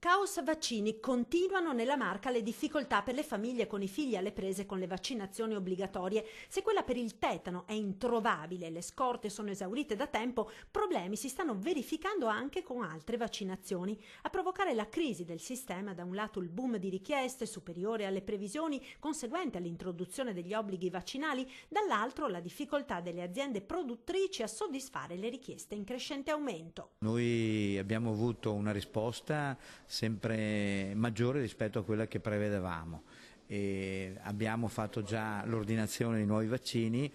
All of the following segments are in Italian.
Caos vaccini. Continuano nella Marca le difficoltà per le famiglie con i figli alle prese con le vaccinazioni obbligatorie. Se quella per il tetano è introvabile e le scorte sono esaurite da tempo, problemi si stanno verificando anche con altre vaccinazioni. A provocare la crisi del sistema, da un lato il boom di richieste superiore alle previsioni conseguente all'introduzione degli obblighi vaccinali, dall'altro la difficoltà delle aziende produttrici a soddisfare le richieste in crescente aumento. Noi abbiamo avuto una risposta sempre maggiore rispetto a quella che prevedevamo e abbiamo fatto già l'ordinazione di nuovi vaccini.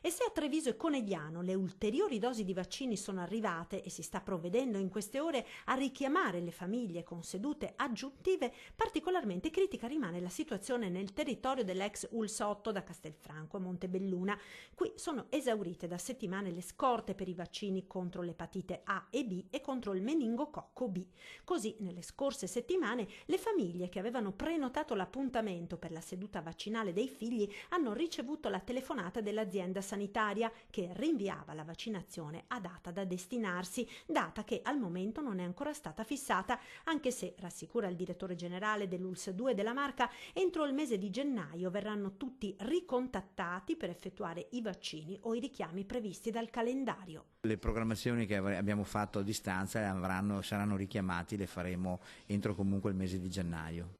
E se a Treviso e Conegliano le ulteriori dosi di vaccini sono arrivate e si sta provvedendo in queste ore a richiamare le famiglie con sedute aggiuntive, particolarmente critica rimane la situazione nel territorio dell'ex ULSS 8 da Castelfranco a Montebelluna. Qui sono esaurite da settimane le scorte per i vaccini contro l'epatite A e B e contro il meningococco B. Così, nelle scorse settimane, le famiglie che avevano prenotato l'appuntamento per la seduta vaccinale dei figli hanno ricevuto la telefonata dell'azienda sanitaria che rinviava la vaccinazione a data da destinarsi, data che al momento non è ancora stata fissata, anche se, rassicura il direttore generale dell'ULSS 2 della Marca, entro il mese di gennaio verranno tutti ricontattati per effettuare i vaccini o i richiami previsti dal calendario. Le programmazioni che abbiamo fatto a distanza saranno richiamati, le faremo entro comunque il mese di gennaio.